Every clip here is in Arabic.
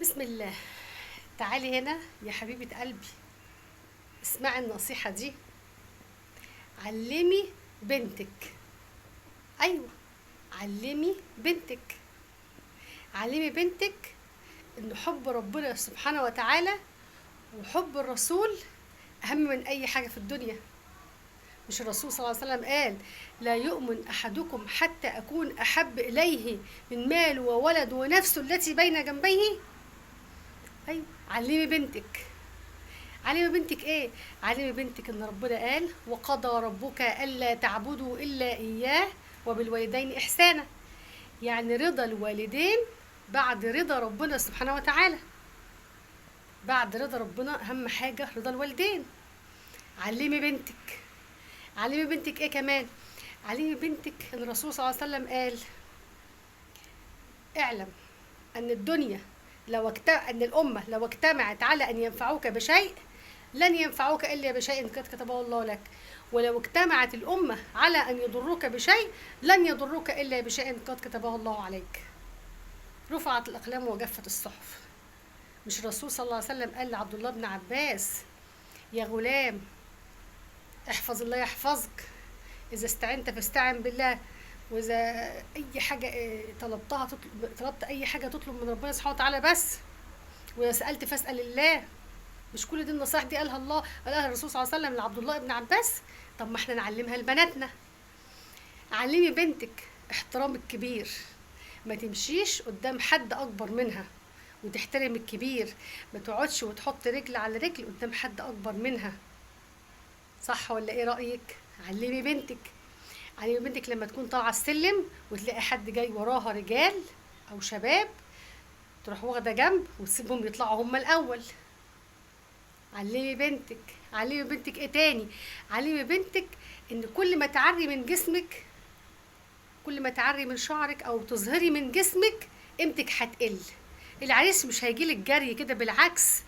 بسم الله. تعالي هنا يا حبيبة قلبي، اسمعي النصيحة دي. علمي بنتك، أيوة، علمي بنتك، علمي بنتك إن حب ربنا سبحانه وتعالى وحب الرسول أهم من أي حاجة في الدنيا. مش الرسول صلى الله عليه وسلم قال: لا يؤمن أحدكم حتى أكون أحب إليه من مال وولد ونفسه التي بين جنبيه؟ أيوة، علمي بنتك. علمي بنتك ايه؟ علمي بنتك ان ربنا قال: وقضى ربك الا تعبدوا الا اياه وبالوالدين احسانا. يعني رضا الوالدين بعد رضا ربنا سبحانه وتعالى. بعد رضا ربنا اهم حاجه رضا الوالدين. علمي بنتك. علمي بنتك ايه كمان؟ علمي بنتك ان الرسول صلى الله عليه وسلم قال: اعلم ان الدنيا ان الامه لو اجتمعت على ان ينفعوك بشيء لن ينفعوك إلا بشيء قد كتبه الله لك، ولو اجتمعت الأمة على أن يضروك بشيء لن يضروك إلا بشيء قد كتبه الله عليك. رفعت الأقلام وجفت الصحف. مش الرسول صلى الله عليه وسلم قال لعبد الله بن عباس: يا غلام، احفظ الله يحفظك، إذا استعنت فاستعن بالله، وإذا أي حاجة طلبت أي حاجة تطلب من ربنا سبحانه وتعالى بس، وإذا سألت فاسأل الله. مش كل دي النصائح دي قالها الرسول صلى الله عليه وسلم لعبد الله بن عباس؟ طب ما احنا نعلمها لبناتنا. علمي بنتك احترام الكبير، ما تمشيش قدام حد اكبر منها، وتحترم الكبير. ما تقعدش وتحط رجل على رجل قدام حد اكبر منها. صح ولا ايه رأيك؟ علمي بنتك. علمي بنتك لما تكون طالعه السلم وتلاقي حد جاي وراها رجال او شباب، تروح واخده جنب وتسيبهم يطلعوا هم الاول. علمي بنتك. علمي بنتك ايه تاني؟ علمي بنتك ان كل ما تعري من جسمك، كل ما تعري من شعرك او تظهري من جسمك، قيمتك هتقل. العريس مش هيجيلك جري كده، بالعكس،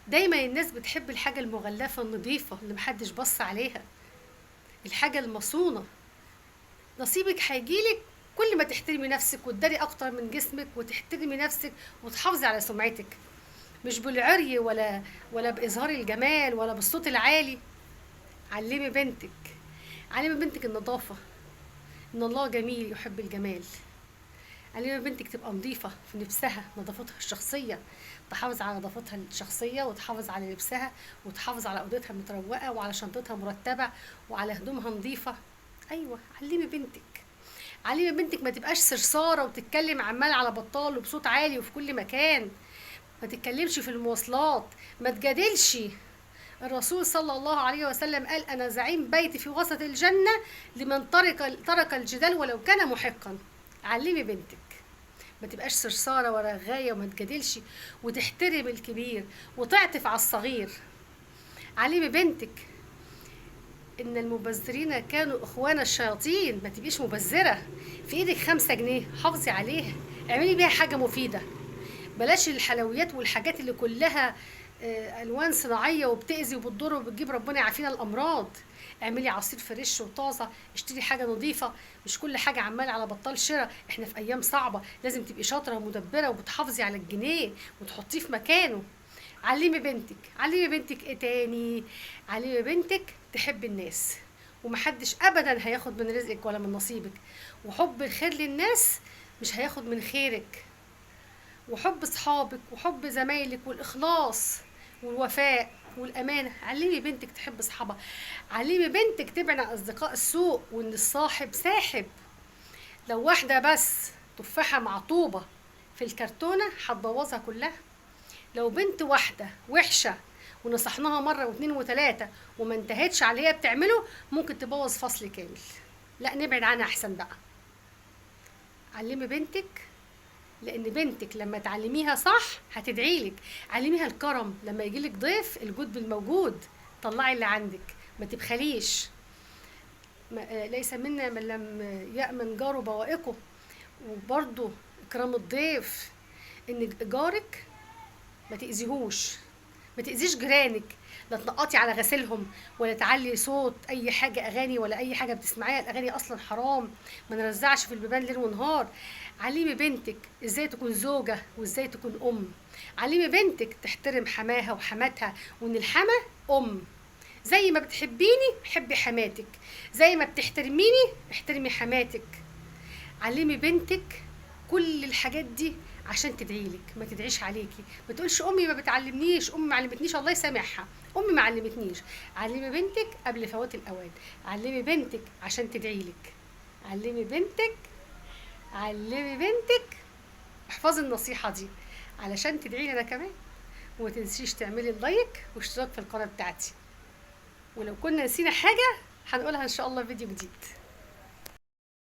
دايما الناس بتحب الحاجة المغلفة النظيفة اللي محدش بص عليها، الحاجة المصونة. نصيبك هيجيلك كل ما تحترمي نفسك وتداري اكتر من جسمك وتحترمي نفسك وتحافظي على سمعتك، مش بالعري ولا بإظهار الجمال ولا بالصوت العالي. علمي بنتك. علمي بنتك النظافة، إن الله جميل يحب الجمال. علمي بنتك تبقى نظيفة في لبسها، نظافتها الشخصية، تحافظ على نظافتها الشخصية وتحافظ على لبسها وتحافظ على أوضتها متروقة وعلى شنطتها مرتبة وعلى هدومها نظيفة. أيوة، علمي بنتك. علمي بنتك ما تبقاش صرصارة وتتكلم عمال على بطال وبصوت عالي وفي كل مكان. ما تتكلمش في المواصلات، ما تجادلش. الرسول صلى الله عليه وسلم قال: أنا زعيم بيتي في وسط الجنة لمن ترك الجدال ولو كان محقا. علمي بنتك ما تبقاش صرصارة ولا غاية، وما تجادلش، وتحترم الكبير وتعطف على الصغير. علمي بنتك إن المبذرين كانوا إخوان الشياطين. ما تبقيش مبذرة. في إيدك 5 جنيه، حافظي عليها، اعملي بيها حاجة مفيدة. بلاش الحلويات والحاجات اللي كلها الوان صناعيه وبتاذي وبتضر وبتجيب ربنا يعافينا الامراض. اعملي عصير فريش وطازه، اشتري حاجه نظيفه، مش كل حاجه عمال على بطال شراء. احنا في ايام صعبه، لازم تبقي شاطره ومدبره وبتحافظي على الجنيه وتحطيه في مكانه. علمي بنتك. علمي بنتك ايه تاني؟ علمي بنتك تحب الناس، ومحدش ابدا هياخد من رزقك ولا من نصيبك. وحب الخير للناس مش هياخد من خيرك. وحب صحابك وحب زمايلك والإخلاص والوفاء والأمانة. علمي بنتك تحب صحابها. علمي بنتك تبعد عن أصدقاء السوء، وإن الصاحب ساحب. لو واحدة بس تفاحة معطوبة في الكرتونة هتبوظها كلها. لو بنت واحدة وحشة ونصحناها مرة واتنين وتلاتة وما انتهتش على اللي هي بتعمله، ممكن تبوظ فصل كامل. لا، نبعد عنها أحسن بقى. علمي بنتك، لان بنتك لما تعلميها صح هتدعيلك. علميها الكرم، لما يجيلك ضيف الجود بالموجود، طلعي اللي عندك، ما تبخليش. ليس منا من لم يأمن جاره بوائقه. وبرضه اكرام الضيف، ان جارك ما تأذيهوش، ما تاذيش جيرانك، لا تنقطي على غسيلهم ولا تعلي صوت اي حاجه اغاني ولا اي حاجه بتسمعيها، الاغاني اصلا حرام، ما نرزعش في البيبان ليل ونهار. علمي بنتك ازاي تكون زوجه وازاي تكون ام. علمي بنتك تحترم حماها وحماتها، وان الحما ام. زي ما بتحبيني حبي حماتك، زي ما بتحترميني احترمي حماتك. علمي بنتك كل الحاجات دي عشان تدعيلك، ما تدعيش عليكي. ما تقولش امي ما بتعلمنيش، امي ما علمتنيش، الله يسامحها، امي ما علمتنيش. علمي بنتك قبل فوات الاوان، علمي بنتك عشان تدعيلك. علمي بنتك، علمي بنتك، احفظي النصيحه دي علشان تدعيلي انا كمان. وما تنسيش تعملي اللايك واشتراك في القناه بتاعتي، ولو كنا نسينا حاجه هنقولها ان شاء الله في فيديو جديد.